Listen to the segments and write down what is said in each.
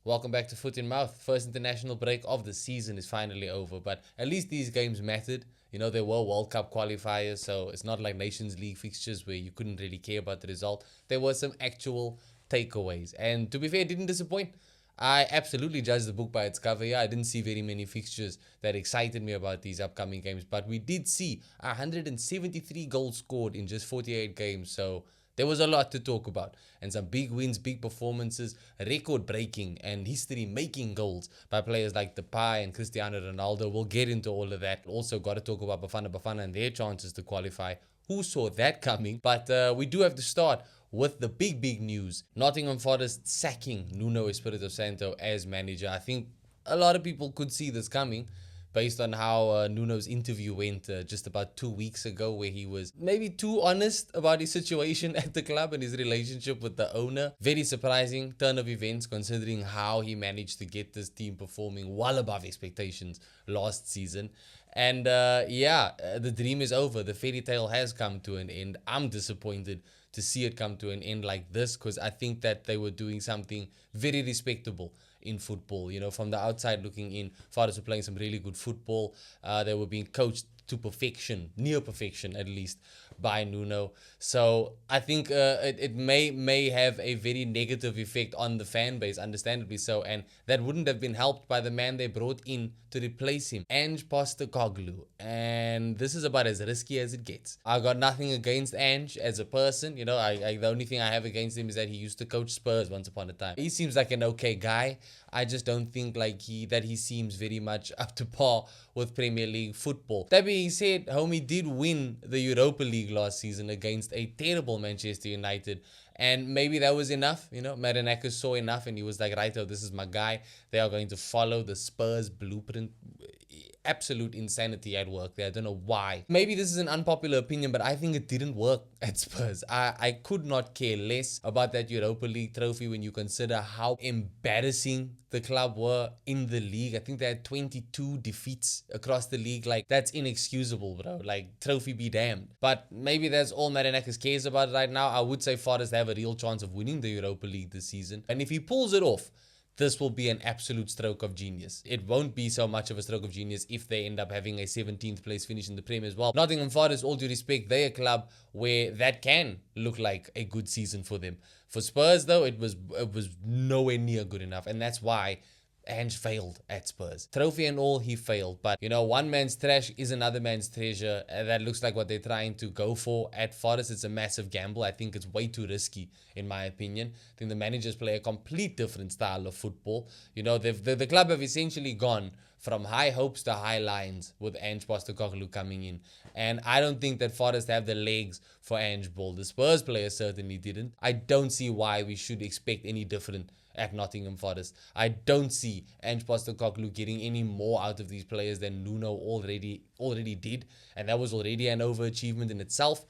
Welcome back to Foot in Mouth. First international break of the season is finally over, but at least these games mattered. There were World Cup qualifiers, so it's not like Nations League fixtures where you couldn't really care about the result. There were some actual takeaways, and to be fair, it didn't disappoint. I absolutely judged the book by its cover. Yeah, I didn't see very many fixtures that excited me about these upcoming games, but we did see 173 goals scored in just 48 games, so there was a lot to talk about, and some big wins, big performances, record-breaking and history-making goals by players like Depay and Cristiano Ronaldo. We'll get into all of that. Also got to talk about Bafana and their chances to qualify. Who saw that coming? But we do have to start with the big news. Nottingham Forest sacking Nuno Espirito Santo as manager. I think a lot of people could see this coming, based on how Nuno's interview went just about 2 weeks ago, where he was maybe too honest about his situation at the club and his relationship with the owner. Very surprising turn of events, considering how he managed to get this team performing well above expectations last season. And the dream is over. The fairy tale has come to an end. I'm disappointed to see it come to an end like this, because I think that they were doing something very respectable in football. From the outside looking in, Forest were playing some really good football. They were being coached to perfection, near perfection at least, by Nuno. So I think it may have a very negative effect on the fan base, understandably so, and that wouldn't have been helped by the man they brought in to replace him, Ange Postecoglou. And this is about as risky as it gets. I got nothing against Ange as a person. The only thing I have against him is that he used to coach Spurs once upon a time. He seems like an okay guy. I just don't think he seems very much up to par with Premier League football. That being said, homie did win the Europa League last season against a terrible Manchester United, and maybe that was enough. Marinakis saw enough and he was like, righto, this is my guy. They are going to follow the Spurs blueprint. Absolute insanity at work there. I don't know why. Maybe this is an unpopular opinion, but I think it didn't work at Spurs. I could not care less about that Europa League trophy when you consider how embarrassing the club were in the league. I think they had 22 defeats across the league. That's inexcusable, bro. Trophy be damned. But maybe that's all Marinakis cares about right now. I would say Forest have a real chance of winning the Europa League this season. And if he pulls it off, this will be an absolute stroke of genius. It won't be so much of a stroke of genius if they end up having a 17th place finish in the Premier as well. Nottingham Forest, all due respect, they're a club where that can look like a good season for them. For Spurs, though, it was nowhere near good enough, and that's why Ange failed at Spurs. Trophy and all, he failed. But, one man's trash is another man's treasure. That looks like what they're trying to go for at Forest. It's a massive gamble. I think it's way too risky, in my opinion. I think the managers play a complete different style of football. The club have essentially gone from high hopes to high lines with Ange Postecoglou coming in. And I don't think that Forest have the legs for Ange ball. The Spurs players certainly didn't. I don't see why we should expect any different at Nottingham Forest. I don't see Ange Postecoglou getting any more out of these players than Nuno already did, and that was already an overachievement in itself.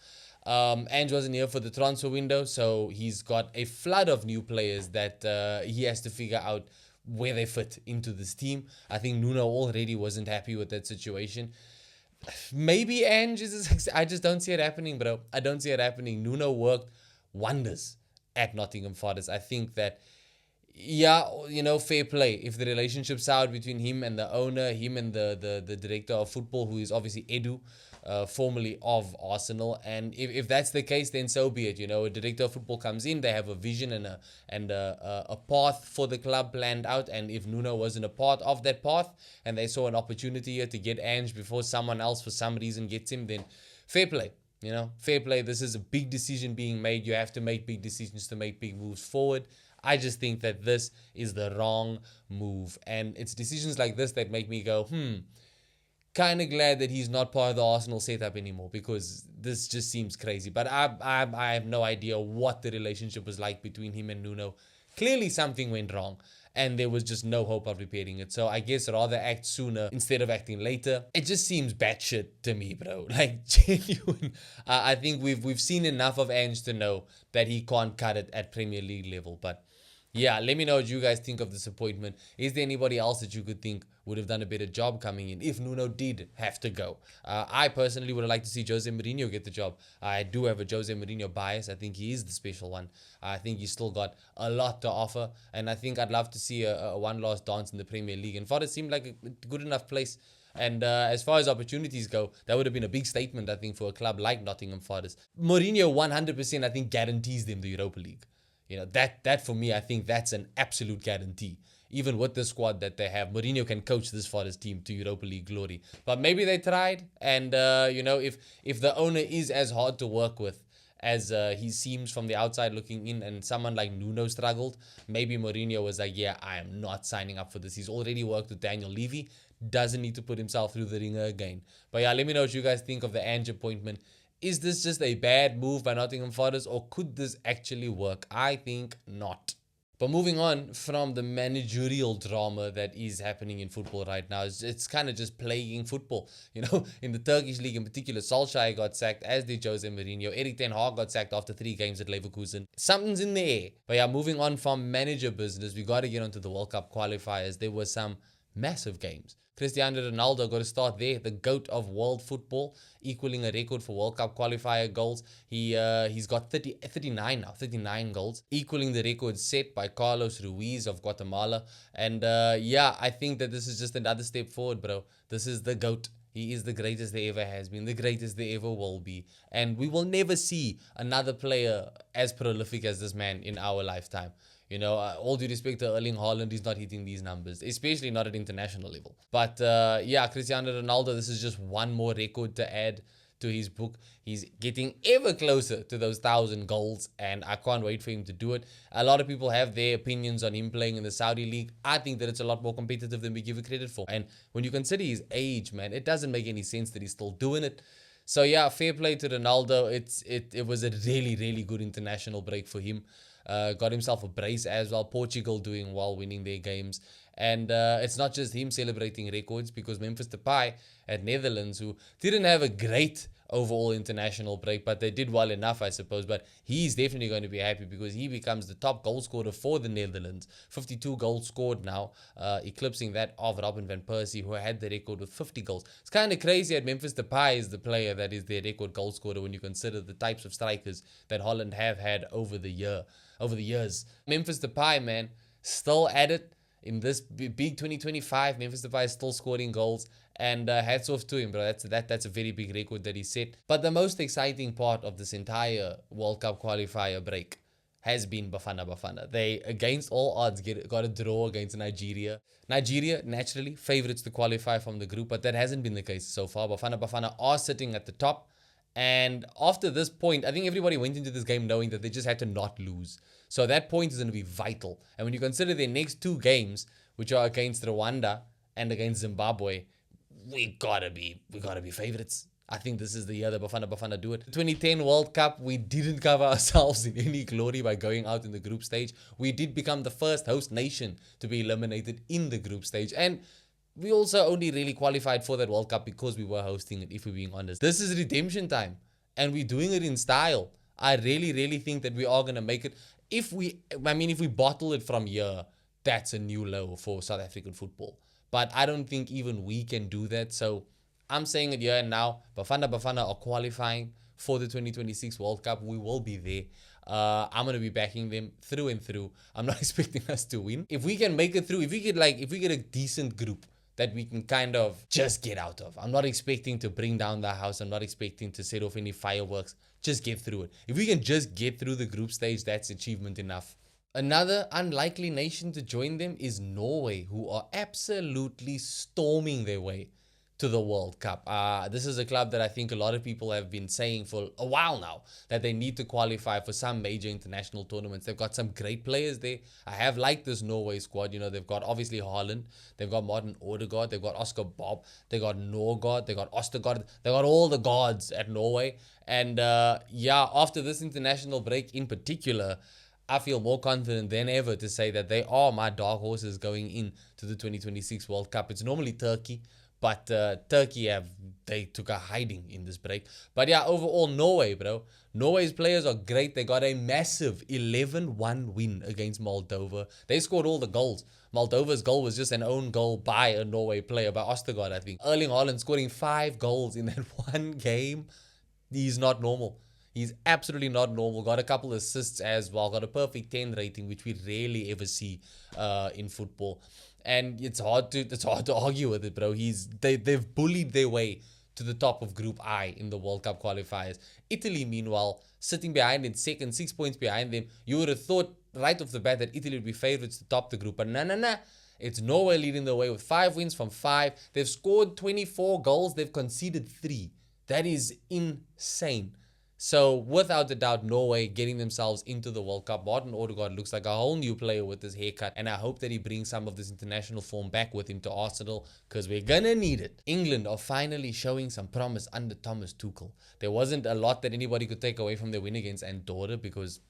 Ange wasn't here for the transfer window, so he's got a flood of new players that he has to figure out where they fit into this team. I think Nuno already wasn't happy with that situation. Maybe Ange is a success. I just don't see it happening, bro. I don't see it happening. Nuno worked wonders at Nottingham Forest. I think that, fair play. If the relationship soured between him and the owner, him and the director of football, who is obviously Edu, formerly of Arsenal, and if that's the case, then so be it. A director of football comes in, they have a vision and a path for the club planned out, and if Nuno wasn't a part of that path and they saw an opportunity here to get Ange before someone else for some reason gets him, then fair play. Fair play. This is a big decision being made. You have to make big decisions to make big moves forward. I just think that this is the wrong move. And it's decisions like this that make me go, kind of glad that he's not part of the Arsenal setup anymore, because this just seems crazy. But I have no idea what the relationship was like between him and Nuno. Clearly something went wrong, and there was just no hope of repairing it. So I guess rather act sooner instead of acting later. It just seems batshit to me, bro. Genuine. I think we've seen enough of Ange to know that he can't cut it at Premier League level. But Yeah, let me know what you guys think of this appointment. Is there anybody else that you could think would have done a better job coming in if Nuno did have to go? I personally would have liked to see Jose Mourinho get the job. I do have a Jose Mourinho bias. I think he is the special one. I think he's still got a lot to offer, and I think I'd love to see a one last dance in the Premier League. And Forest seemed like a good enough place. And as far as opportunities go, that would have been a big statement, I think, for a club like Nottingham Forest. Mourinho 100%, I think, guarantees them the Europa League. That for me, I think that's an absolute guarantee. Even with the squad that they have, Mourinho can coach this Forest team to Europa League glory. But maybe they tried, and if the owner is as hard to work with as he seems from the outside looking in, and someone like Nuno struggled, maybe Mourinho was like, yeah, I am not signing up for this. He's already worked with Daniel Levy, doesn't need to put himself through the ringer again. But yeah, let me know what you guys think of the Ange appointment. Is this just a bad move by Nottingham Forest, or could this actually work? I think not. But moving on from the managerial drama that is happening in football right now, it's kind of just plaguing football. In the Turkish league in particular, Solskjaer got sacked, as did Jose Mourinho. Erik ten Hag got sacked after 3 games at Leverkusen. Something's in the air. But yeah, moving on from manager business, we got to get onto the World Cup qualifiers. There were some massive games. Cristiano Ronaldo got to start there, the GOAT of world football, equaling a record for World Cup qualifier goals. He's got 39 goals, equaling the record set by Carlos Ruiz of Guatemala. And I think that this is just another step forward, bro. This is the GOAT. He is the greatest there ever has been, the greatest there ever will be. And we will never see another player as prolific as this man in our lifetime. All due respect to Erling Holland, he's not hitting these numbers, especially not at international level. But Cristiano Ronaldo, this is just one more record to add to his book. He's getting ever closer to those 1,000 goals, and I can't wait for him to do it. A lot of people have their opinions on him playing in the Saudi league. I think that it's a lot more competitive than we give it credit for. And when you consider his age, man, it doesn't make any sense that he's still doing it. So yeah, fair play to Ronaldo. It was a really, really good international break for him. Got himself a brace as well. Portugal doing well, winning their games. And it's not just him celebrating records, because Memphis Depay at Netherlands, who didn't have a great overall international break, but they did well enough, I suppose. But he's definitely going to be happy, because he becomes the top goal scorer for the Netherlands. 52 goals scored now, eclipsing that of Robin van Persie, who had the record with 50 goals. It's kind of crazy that Memphis Depay is the player that is their record goal scorer when you consider the types of strikers that Holland have had over the years. Memphis Depay, man, still at it. In this big 2025, Memphis Depay is still scoring goals, and hats off to him, bro. That's a very big record that he set. But the most exciting part of this entire World Cup qualifier break has been Bafana. They, against all odds, got a draw against Nigeria. Nigeria, naturally, favorites to qualify from the group, but that hasn't been the case so far. Bafana are sitting at the top. And after this point, I think everybody went into this game knowing that they just had to not lose. So that point is going to be vital. And when you consider their next 2 games, which are against Rwanda and against Zimbabwe, we gotta be favorites. I think this is the year that Bafana do it. The 2010 World Cup, we didn't cover ourselves in any glory by going out in the group stage. We did become the first host nation to be eliminated in the group stage. And we also only really qualified for that World Cup because we were hosting it, if we're being honest. This is redemption time, and we're doing it in style. I really, really think that we are going to make it. If we bottle it from here, that's a new low for South African football. But I don't think even we can do that. So I'm saying it here and now. Bafana are qualifying for the 2026 World Cup. We will be there. I'm going to be backing them through and through. I'm not expecting us to win. If we can make it through, if we get a decent group that we can kind of just get out of. I'm not expecting to bring down the house. I'm not expecting to set off any fireworks. Just get through it. If we can just get through the group stage, that's achievement enough. Another unlikely nation to join them is Norway, who are absolutely storming their way to the World Cup. This is a club that I think a lot of people have been saying for a while now, that they need to qualify for some major international tournaments. They've got some great players there. I have liked this Norway squad. They've got obviously Holland, they've got Martin Odegaard, they've got Oscar Bob, they got Norgard, they got Ostergaard, they got all the gods at Norway. And after this international break in particular, I feel more confident than ever to say that they are my dark horses going into the 2026 World Cup. It's normally Turkey, But Turkey they took a hiding in this break. But yeah, overall, Norway, bro. Norway's players are great. They got a massive 11-1 win against Moldova. They scored all the goals. Moldova's goal was just an own goal by a Norway player, by Ostergaard, I think. Erling Haaland scoring 5 goals in that one game. He's not normal. He's absolutely not normal. Got a couple assists as well. Got a perfect 10 rating, which we rarely ever see in football. And it's hard to argue with it, bro. They've bullied their way to the top of Group I in the World Cup qualifiers. Italy, meanwhile, sitting behind in second, 6 points behind them. You would have thought right off the bat that Italy would be favorites to top the group, but nah. It's Norway leading the way with 5 wins from 5. They've scored 24 goals. They've conceded 3. That is insane. So, without a doubt, Norway getting themselves into the World Cup. Martin Odegaard looks like a whole new player with this haircut, and I hope that he brings some of this international form back with him to Arsenal, because we're gonna need it. England are finally showing some promise under Thomas Tuchel. There wasn't a lot that anybody could take away from their win against Andorra, because,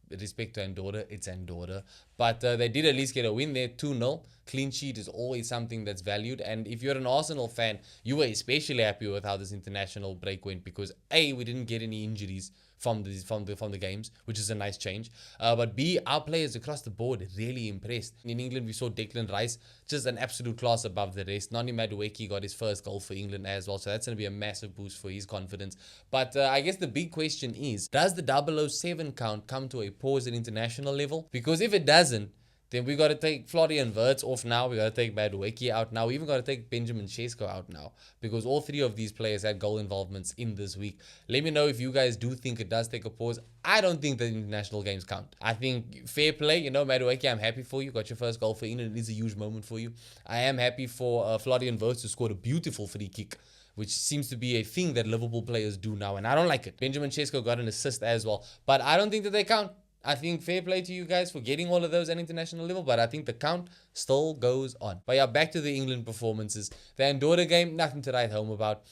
with respect to Andorra, it's Andorra. But they did at least get a win there, 2-0. Clean sheet is always something that's valued. And if you're an Arsenal fan, you were especially happy with how this international break went, because A, we didn't get any injuries from the games, which is a nice change. But B, our players across the board really impressed. In England, we saw Declan Rice, just an absolute class above the rest. Noni Madueke got his first goal for England as well, so that's going to be a massive boost for his confidence. But I guess the big question is, does the 007 count come to a pause at international level? Because if it doesn't, then we got to take Florian Wirtz off now. We got to take Madueke out now. We even got to take Benjamin Sesko out now, because all 3 of these players had goal involvements in this week. Let me know if you guys do think it does take a pause. I don't think the international games count. I think fair play. Madueke, I'm happy for you. Got your first goal for England. It is a huge moment for you. I am happy for Florian Wirtz, who scored a beautiful free kick, which seems to be a thing that Liverpool players do now, and I don't like it. Benjamin Sesko got an assist as well, but I don't think that they count. I think fair play to you guys for getting all of those at international level, but I think the count still goes on. But yeah, back to the England performances. The Andorra game, nothing to write home about.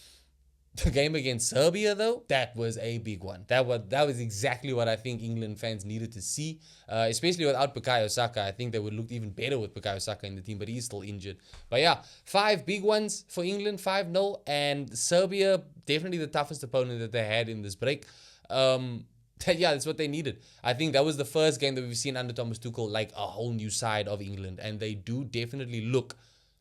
The game against Serbia, though, that was a big one. That was exactly what I think England fans needed to see, especially without Bukayo Saka. I think they would look even better with Bukayo Saka in the team, but he's still injured. But yeah, 5 big ones for England, 5-0, and Serbia, definitely the toughest opponent that they had in this break. Yeah, that's what they needed. I think that was the first game that we've seen under Thomas Tuchel, like a whole new side of England. And they do definitely look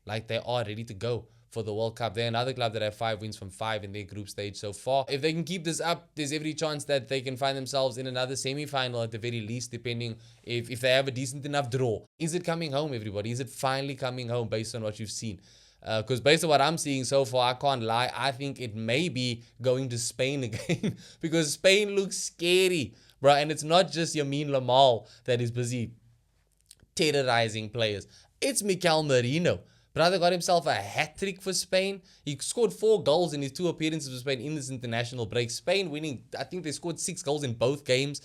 like they are ready to go for the World Cup. They're another club that have 5 wins from 5 in their group stage so far. If they can keep this up, there's every chance that they can find themselves in another semi-final at the very least, depending if they have a decent enough draw. Is it coming home, everybody? Is it finally coming home based on what you've seen? Because based on what I'm seeing so far, I can't lie, I think it may be going to Spain again because Spain looks scary, bro. And it's not just Yamin Lamal that is busy terrorizing players. It's Mikel Merino. Brother got himself a hat-trick for Spain. He scored 4 goals in his 2 appearances for Spain in this international break. Spain winning, I think they scored 6 goals in both games.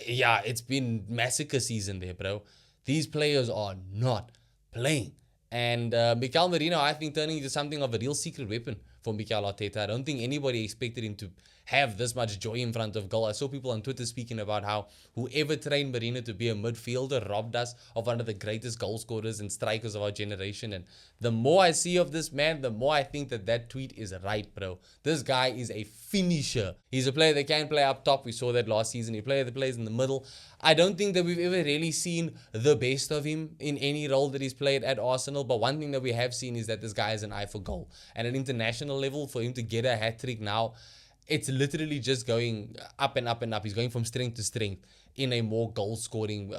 Yeah, it's been massacre season there, bro. These players are not playing. And Mikel Merino, I think, turning into something of a real secret weapon for Mikel Arteta. I don't think anybody expected him to have this much joy in front of goal. I saw people on Twitter speaking about how whoever trained Merino to be a midfielder robbed us of one of the greatest goal scorers and strikers of our generation. And the more I see of this man, the more I think that tweet is right, bro. This guy is a finisher. He's a player that can play up top. We saw that last season. He plays in the middle. I don't think that we've ever really seen the best of him in any role that he's played at Arsenal. But one thing that we have seen is that this guy has an eye for goal. And at international level, for him to get a hat-trick now, it's literally just going up and up and up. He's going from strength to strength in a more goal-scoring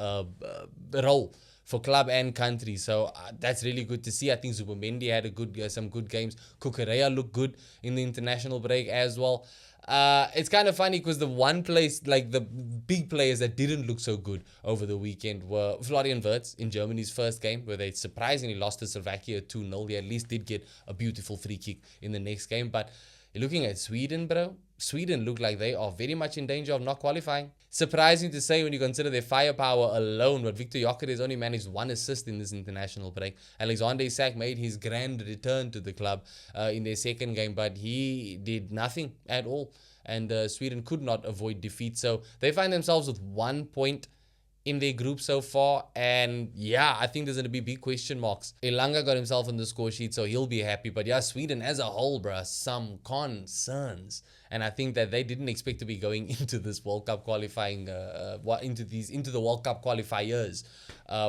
role for club and country. So that's really good to see. I think Zubomendi had some good games. Cucurella looked good in the international break as well. It's kind of funny because the one place, like the big players that didn't look so good over the weekend were Florian Wirtz in Germany's first game, where they surprisingly lost to Slovakia 2-0. They at least did get a beautiful free kick in the next game. But you're looking at Sweden, bro. Sweden look like they are very much in danger of not qualifying. Surprising to say when you consider their firepower alone, but Victor Gyökeres only managed 1 assist in this international break. Alexander Isak made his grand return to the club in their second game, but he did nothing at all. And Sweden could not avoid defeat. So they find themselves with 1 point in their group so far. And yeah, I think there's going to be big question marks. Elanga got himself on the score sheet, so he'll be happy. But yeah, Sweden as a whole, bruh, some concerns. And I think that they didn't expect to be going into this World Cup qualifying, into the World Cup qualifiers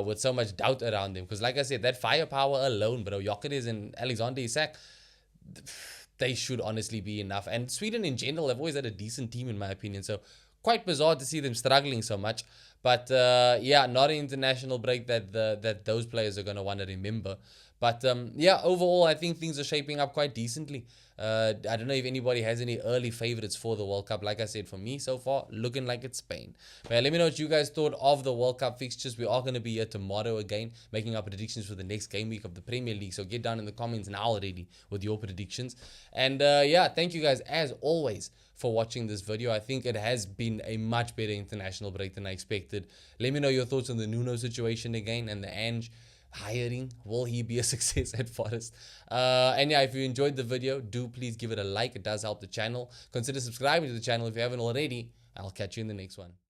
with so much doubt around them. Because like I said, that firepower alone, bro, Gyökeres and Alexander Isak, they should honestly be enough. And Sweden in general have always had a decent team, in my opinion. So quite bizarre to see them struggling so much. But yeah, not an international break that those players are going to want to remember. But yeah, overall, I think things are shaping up quite decently. I don't know if anybody has any early favorites for the World Cup. Like I said, for me so far, looking like it's Spain. But let me know what you guys thought of the World Cup fixtures. We are going to be here tomorrow again, making our predictions for the next game week of the Premier League. So get down in the comments now already with your predictions. And yeah, thank you guys as always for watching this video. I think it has been a much better international break than I expected. Let me know your thoughts on the Nuno situation again and the Ange hiring. Will he be a success at Forest? And yeah, if you enjoyed the video, do please give it a like. It does help the channel. Consider subscribing to the channel if you haven't already. I'll catch you in the next one.